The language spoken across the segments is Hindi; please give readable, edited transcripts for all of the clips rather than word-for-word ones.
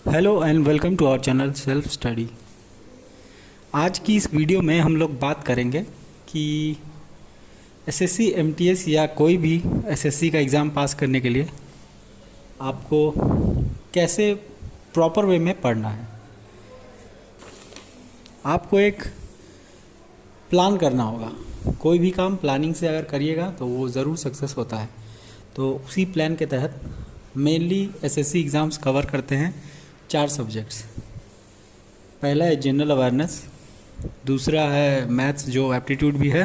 Hello and welcome to our channel self study. आज की इस वीडियो में हम लोग बात करेंगे कि एसएससी एमटीएस या कोई भी एसएससी का एग्ज़ाम पास करने के लिए आपको कैसे प्रॉपर वे में पढ़ना है। आपको एक प्लान करना होगा। कोई भी काम प्लानिंग से अगर करिएगा तो वो ज़रूर सक्सेस होता है। तो उसी प्लान के तहत मेनली एसएससी एग्ज़ाम्स कवर करते हैं 4 सब्जेक्ट्स। पहला है जनरल अवेयरनेस, दूसरा है मैथ्स जो एप्टीट्यूड भी है,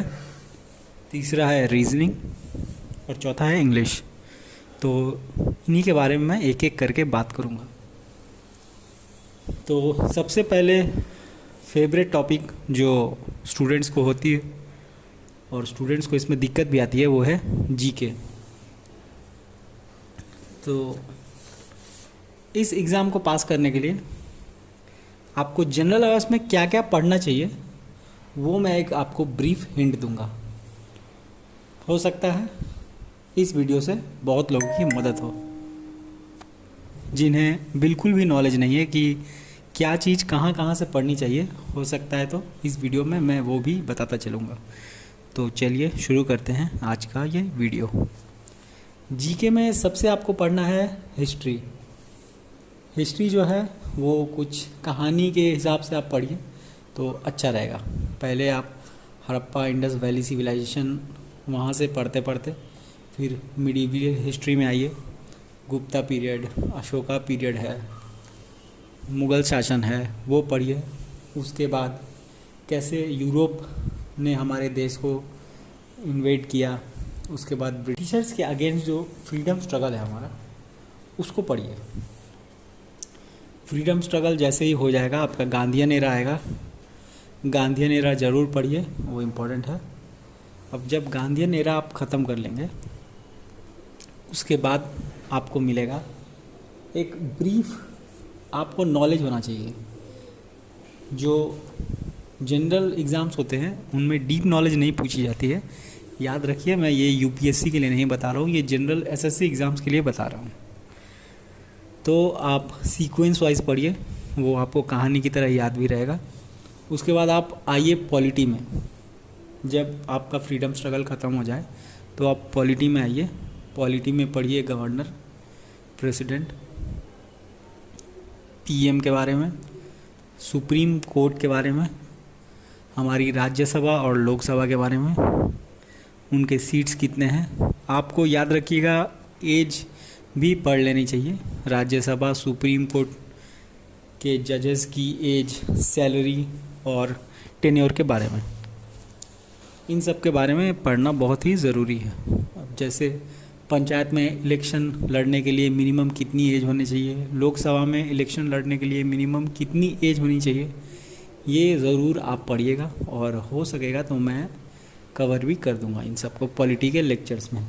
तीसरा है रीजनिंग और चौथा है इंग्लिश। तो इन्हीं के बारे में मैं एक एक करके बात करूँगा। तो सबसे पहले फेवरेट टॉपिक जो स्टूडेंट्स को होती है और स्टूडेंट्स को इसमें दिक्कत भी आती है वो है जीके। तो इस एग्ज़ाम को पास करने के लिए आपको जनरल अवेयरनेस में क्या क्या पढ़ना चाहिए वो मैं एक आपको ब्रीफ हिंट दूंगा। हो सकता है इस वीडियो से बहुत लोगों की मदद हो जिन्हें बिल्कुल भी नॉलेज नहीं है कि क्या चीज़ कहाँ कहाँ से पढ़नी चाहिए। हो सकता है तो इस वीडियो में मैं वो भी बताता चलूँगा। तो चलिए शुरू करते हैं आज का ये वीडियो। जीके में सबसे आपको पढ़ना है हिस्ट्री। हिस्ट्री जो है वो कुछ कहानी के हिसाब से आप पढ़िए तो अच्छा रहेगा। पहले आप हड़प्पा इंडस वैली सिविलाइजेशन वहाँ से पढ़ते पढ़ते फिर मिडीवल हिस्ट्री में आइए। गुप्ता पीरियड, अशोका पीरियड है, मुग़ल शासन है वो पढ़िए। उसके बाद कैसे यूरोप ने हमारे देश को इन्वेड किया, उसके बाद ब्रिटिशर्स के अगेंस्ट जो फ्रीडम स्ट्रगल है हमारा उसको पढ़िए। फ्रीडम स्ट्रगल जैसे ही हो जाएगा आपका गांधीयन एरा आएगा। गांधीयन एरा ज़रूर पढ़िए, वो इम्पोर्टेंट है। अब जब गांधीयन एरा आप ख़त्म कर लेंगे उसके बाद आपको मिलेगा एक ब्रीफ, आपको नॉलेज होना चाहिए। जो जनरल एग्ज़ाम्स होते हैं उनमें डीप नॉलेज नहीं पूछी जाती है। याद रखिए, मैं ये यूपीएससी के लिए नहीं बता रहा हूँ, ये जनरल एसएससी एग्ज़ाम्स के लिए बता रहा हूँ। तो आप सीक्वेंस वाइज पढ़िए, वो आपको कहानी की तरह याद भी रहेगा। उसके बाद आप आइए पॉलिटी में। जब आपका फ्रीडम स्ट्रगल ख़त्म हो जाए तो आप पॉलिटी में आइए। पॉलिटी में पढ़िए गवर्नर, प्रेसिडेंट, पीएम के बारे में, सुप्रीम कोर्ट के बारे में, हमारी राज्यसभा और लोकसभा के बारे में, उनके सीट्स कितने हैं। आपको याद रखिएगा एज भी पढ़ लेनी चाहिए। राज्यसभा, सुप्रीम कोर्ट के जजेस की एज, सैलरी और टेन्योर के बारे में, इन सब के बारे में पढ़ना बहुत ही ज़रूरी है। अब जैसे पंचायत में इलेक्शन लड़ने के लिए मिनिमम कितनी एज होनी चाहिए, लोकसभा में इलेक्शन लड़ने के लिए मिनिमम कितनी एज होनी चाहिए, ये ज़रूर आप पढ़िएगा। और हो सकेगा तो मैं कवर भी कर दूंगा इन सबको पॉलिटी के लेक्चर्स में।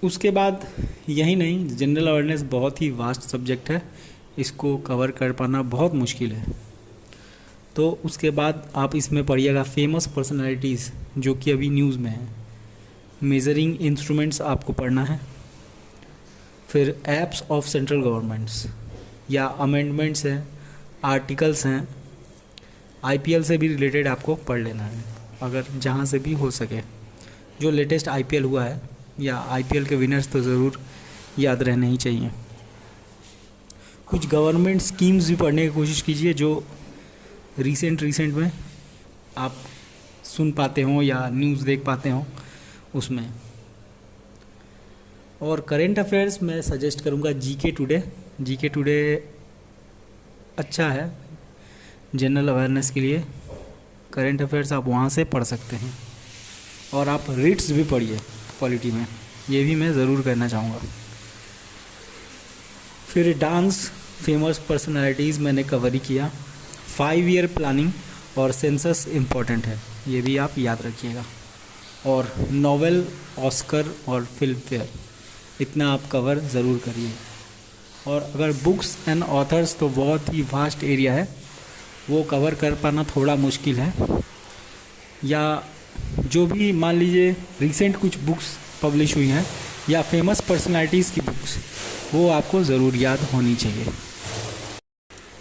उसके बाद यही नहीं, जनरल अवेयरनेस बहुत ही वास्ट सब्जेक्ट है, इसको कवर कर पाना बहुत मुश्किल है। तो उसके बाद आप इसमें पढ़िएगा फेमस पर्सनालिटीज़ जो कि अभी न्यूज़ में है। मेजरिंग इंस्ट्रूमेंट्स आपको पढ़ना है। फिर एप्स ऑफ सेंट्रल गवर्नमेंट्स या अमेंडमेंट्स हैं, आर्टिकल्स हैं, आईपीएल से भी रिलेटेड आपको पढ़ लेना है अगर जहाँ से भी हो सके। जो लेटेस्ट आईपीएल हुआ है या आईपीएल के विनर्स तो ज़रूर याद रहने ही चाहिए। कुछ गवर्नमेंट स्कीम्स भी पढ़ने की कोशिश कीजिए जो रिसेंट में आप सुन पाते हो या न्यूज़ देख पाते हो उसमें। और करेंट अफेयर्स मैं सजेस्ट करूँगा जीके टुडे। जीके टुडे अच्छा है जनरल अवेयरनेस के लिए। करेंट अफेयर्स आप वहाँ से पढ़ सकते हैं। और आप रीड्स भी पढ़िए पॉलिटी में, ये भी मैं ज़रूर करना चाहूँगा। फिर डांस, फेमस पर्सनालिटीज़ मैंने कवर ही किया। 5 ईयर प्लानिंग और सेंसस इम्पॉर्टेंट है, ये भी आप याद रखिएगा। और नोवेल, ऑस्कर और फिल्म फेयर, इतना आप कवर ज़रूर करिए। और अगर बुक्स एंड ऑथर्स तो बहुत ही वास्ट एरिया है, वो कवर कर पाना थोड़ा मुश्किल है। या जो भी मान लीजिए रिसेंट कुछ बुक्स पब्लिश हुई हैं या फेमस पर्सनालिटीज़ की बुक्स, वो आपको ज़रूर याद होनी चाहिए।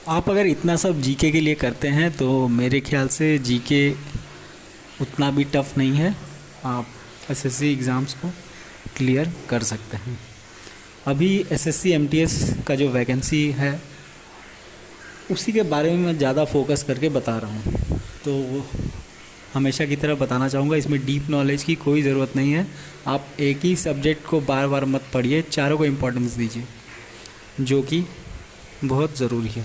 आप अगर इतना सब जीके के लिए करते हैं तो मेरे ख्याल से जीके उतना भी टफ नहीं है, आप एसएससी एग्ज़ाम्स को क्लियर कर सकते हैं। अभी एसएससी एमटीएस का जो वैकेंसी है उसी के बारे में मैं ज़्यादा फोकस करके बता रहा हूँ। तो हमेशा की तरह बताना चाहूँगा, इसमें डीप नॉलेज की कोई ज़रूरत नहीं है। आप एक ही सब्जेक्ट को बार बार मत पढ़िए, चारों को इम्पोर्टेंस दीजिए, जो कि बहुत ज़रूरी है।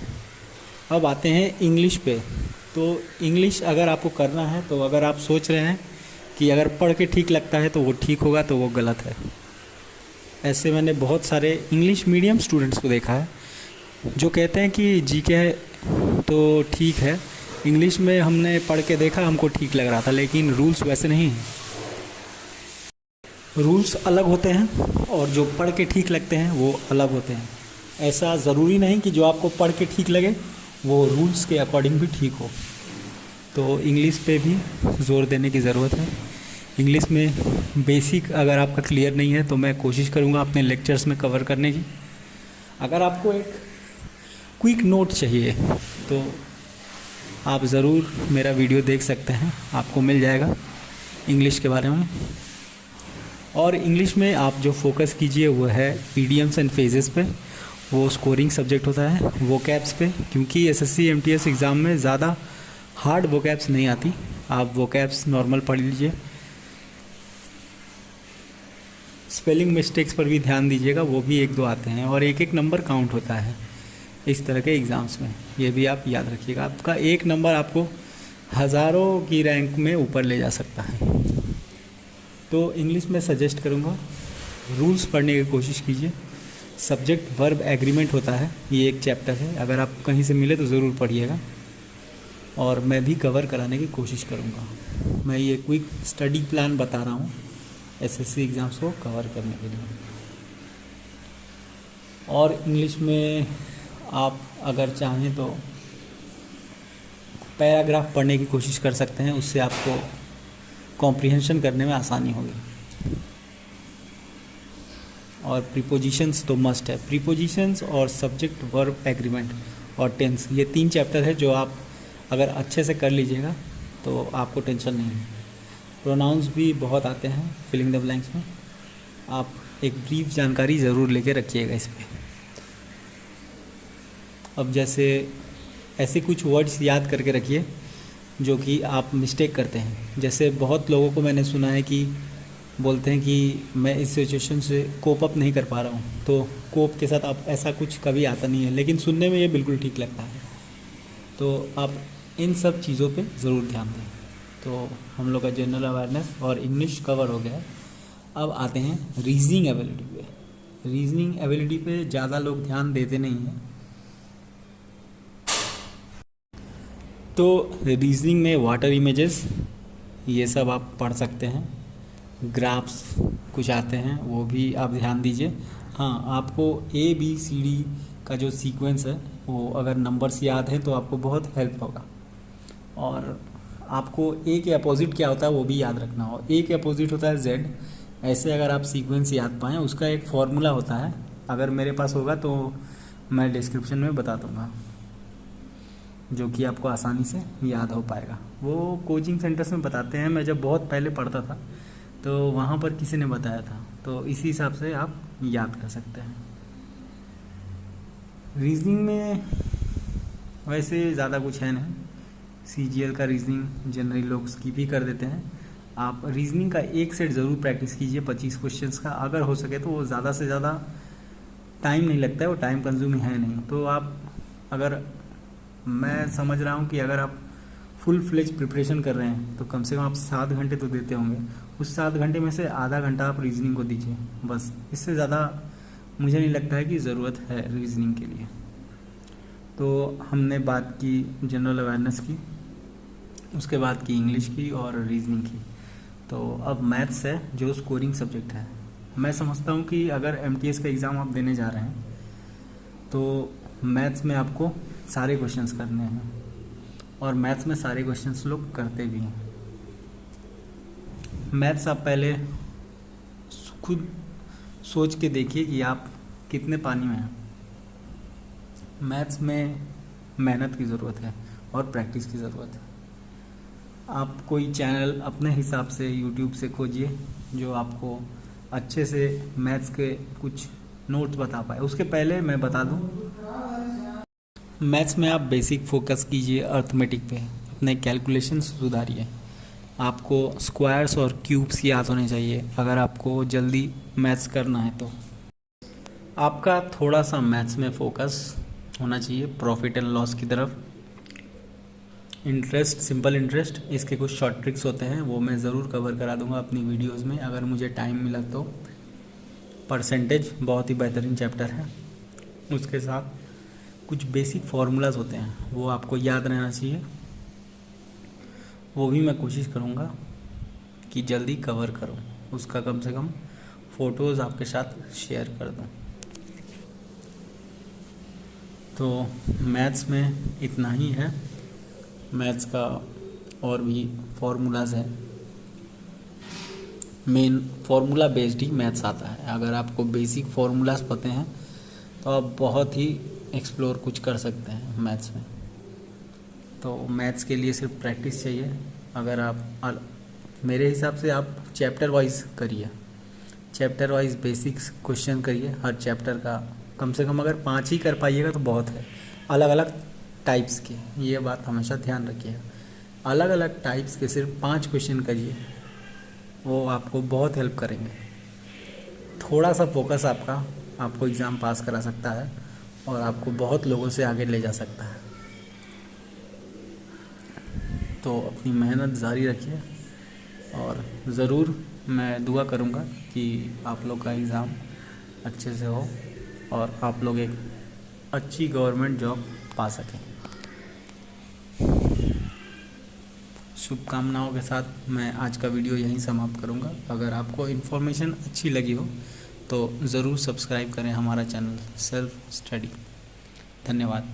अब आते हैं इंग्लिश पे। तो इंग्लिश अगर आपको करना है, तो अगर आप सोच रहे हैं कि अगर पढ़ के ठीक लगता है तो वो ठीक होगा, तो वो गलत है। ऐसे मैंने बहुत सारे इंग्लिश मीडियम स्टूडेंट्स को देखा है जो कहते हैं कि जीके तो ठीक है, इंग्लिश में हमने पढ़ के देखा, हमको ठीक लग रहा था, लेकिन रूल्स वैसे नहीं हैं। रूल्स अलग होते हैं और जो पढ़ के ठीक लगते हैं वो अलग होते हैं। ऐसा ज़रूरी नहीं कि जो आपको पढ़ के ठीक लगे वो रूल्स के अकॉर्डिंग भी ठीक हो। तो इंग्लिश पे भी ज़ोर देने की ज़रूरत है। इंग्लिश में बेसिक अगर आपका क्लियर नहीं है तो मैं कोशिश करूँगा अपने लेक्चर्स में कवर करने की। अगर आपको एक क्विक नोट चाहिए तो आप ज़रूर मेरा वीडियो देख सकते हैं, आपको मिल जाएगा इंग्लिश के बारे में। और इंग्लिश में आप जो फोकस कीजिए वो है ईडियम्स एंड फ्रेजेस पे, वो स्कोरिंग सब्जेक्ट होता है। वोकैब्स पे, क्योंकि एसएससी एमटीएस एग्ज़ाम में ज़्यादा हार्ड वोकैब्स नहीं आती, आप वोकैब्स नॉर्मल पढ़ लीजिए। स्पेलिंग मिस्टेक्स पर भी ध्यान दीजिएगा, वो भी एक दो आते हैं, और एक एक नंबर काउंट होता है इस तरह के एग्ज़ाम्स में, ये भी आप याद रखिएगा। आपका एक नंबर आपको हज़ारों की रैंक में ऊपर ले जा सकता है। तो इंग्लिश में सजेस्ट करूँगा रूल्स पढ़ने की कोशिश कीजिए। सब्जेक्ट वर्ब एग्रीमेंट होता है, ये एक चैप्टर है, अगर आप कहीं से मिले तो ज़रूर पढ़िएगा, और मैं भी कवर कराने की कोशिश करूँगा। मैं ये क्विक स्टडी प्लान बता रहा हूँ एसएससी एग्ज़ाम्स को कवर करने के लिए। और इंग्लिश में आप अगर चाहें तो पैराग्राफ पढ़ने की कोशिश कर सकते हैं, उससे आपको कॉम्प्रिहेंशन करने में आसानी होगी। और प्रीपोजिशंस तो मस्ट है, प्रीपोजिशंस और सब्जेक्ट वर्ब एग्रीमेंट और टेंस, ये 3 चैप्टर है जो आप अगर अच्छे से कर लीजिएगा तो आपको टेंशन नहीं है। प्रोनाउंस भी बहुत आते हैं फिलिंग द ब्लैंक्स में, आप एक ब्रीफ जानकारी ज़रूर लेके रखिएगा इस पर। अब जैसे ऐसे कुछ वर्ड्स याद करके रखिए जो कि आप मिस्टेक करते हैं। जैसे बहुत लोगों को मैंने सुना है कि बोलते हैं कि मैं इस सिचुएशन से कोप अप नहीं कर पा रहा हूँ, तो कोप के साथ आप ऐसा कुछ कभी आता नहीं है, लेकिन सुनने में ये बिल्कुल ठीक लगता है। तो आप इन सब चीज़ों पे ज़रूर ध्यान दें। तो हम लोग का जनरल अवेयरनेस और इंग्लिश कवर हो गया है। अब आते हैं रीजनिंग एबिलिटी पे। रीजनिंग एबिलिटी पे ज़्यादा लोग ध्यान देते नहीं हैं। तो रीजनिंग में वाटर इमेजेस ये सब आप पढ़ सकते हैं, ग्राफ्स कुछ आते हैं वो भी आप ध्यान दीजिए। हाँ, आपको ABCD का जो सीक्वेंस है वो अगर नंबर्स याद हैं तो आपको बहुत हेल्प होगा। और आपको A के अपोजिट क्या होता है वो भी याद रखना हो। A के अपोजिट होता है Z। ऐसे अगर आप सीक्वेंस याद पाएँ, उसका एक फॉर्मूला होता है, अगर मेरे पास होगा तो मैं डिस्क्रिप्शन में बता दूँगा, जो कि आपको आसानी से याद हो पाएगा। वो कोचिंग सेंटर्स में बताते हैं, मैं जब बहुत पहले पढ़ता था तो वहाँ पर किसी ने बताया था, तो इसी हिसाब से आप याद कर सकते हैं। रीजनिंग में वैसे ज़्यादा कुछ है नहीं, CGL का रीजनिंग जनरली लोग स्किप ही कर देते हैं। आप रीजनिंग का एक सेट ज़रूर प्रैक्टिस कीजिए 25 क्वेश्चंस का, अगर हो सके तो। वो ज़्यादा से ज़्यादा टाइम नहीं लगता है, वो टाइम कंज्यूमिंग है नहीं। तो आप अगर, मैं समझ रहा हूँ कि अगर आप फुल फ्लेज प्रिपरेशन कर रहे हैं तो कम से कम आप 7 घंटे तो देते होंगे। उस 7 घंटे में से आधा घंटा आप रीजनिंग को दीजिए बस। इससे ज़्यादा मुझे नहीं लगता है कि ज़रूरत है रीजनिंग के लिए। तो हमने बात की जनरल अवेयरनेस की, उसके बाद की इंग्लिश की और रीजनिंग की। तो अब मैथ्स है जो स्कोरिंग सब्जेक्ट है। मैं समझता हूँ कि अगर MTS का एग्ज़ाम आप देने जा रहे हैं तो मैथ्स में आपको सारे क्वेश्चंस करने हैं, और मैथ्स में सारे क्वेश्चंस लोग करते भी हैं। मैथ्स आप पहले खुद सोच के देखिए कि आप कितने पानी में हैं। मैथ्स में मेहनत की ज़रूरत है और प्रैक्टिस की ज़रूरत है। आप कोई चैनल अपने हिसाब से यूट्यूब से खोजिए जो आपको अच्छे से मैथ्स के कुछ नोट्स बता पाए। उसके पहले मैं बता दूं, मैथ्स में आप बेसिक फोकस कीजिए अर्थमेटिक पे, अपने कैलकुलेशन सुधारिए। आपको स्क्वायर्स और क्यूब्स याद होने चाहिए अगर आपको जल्दी मैथ्स करना है तो। आपका थोड़ा सा मैथ्स में फोकस होना चाहिए प्रॉफिट एंड लॉस की तरफ। इंटरेस्ट, सिंपल इंटरेस्ट, इसके कुछ शॉर्ट ट्रिक्स होते हैं, वो मैं ज़रूर कवर करा दूंगा अपनी वीडियोस में अगर मुझे टाइम मिला तो। परसेंटेज बहुत ही बेहतरीन चैप्टर है। उसके साथ कुछ बेसिक फार्मूलाज होते हैं वो आपको याद रहना चाहिए, वो भी मैं कोशिश करूँगा कि जल्दी कवर करूँ, उसका कम से कम फ़ोटोज़ आपके साथ शेयर कर दूँ। तो मैथ्स में इतना ही है। मैथ्स का और भी फार्मूलाज है, मेन फार्मूला बेस्ड ही मैथ्स आता है। अगर आपको बेसिक फार्मूलाज पते हैं तो आप बहुत ही एक्सप्लोर कुछ कर सकते हैं मैथ्स में। तो मैथ्स के लिए सिर्फ प्रैक्टिस चाहिए। अगर आप मेरे हिसाब से आप चैप्टर वाइज करिए, चैप्टर वाइज बेसिक्स क्वेश्चन करिए हर चैप्टर का। कम से कम अगर 5 ही कर पाइएगा तो बहुत है, अलग अलग टाइप्स के, ये बात हमेशा ध्यान रखिएगा। अलग अलग टाइप्स के सिर्फ 5 क्वेश्चन करिए, वो आपको बहुत हेल्प करेंगे। थोड़ा सा फोकस आपको एग्ज़ाम पास करा सकता है और आपको बहुत लोगों से आगे ले जा सकता है। तो अपनी मेहनत जारी रखिए और ज़रूर मैं दुआ करूँगा कि आप लोग का एग्ज़ाम अच्छे से हो और आप लोग एक अच्छी गवर्नमेंट जॉब पा सकें। शुभकामनाओं के साथ मैं आज का वीडियो यहीं समाप्त करूंगा। अगर आपको इन्फॉर्मेशन अच्छी लगी हो तो ज़रूर सब्सक्राइब करें हमारा चैनल सेल्फ स्टडी। धन्यवाद।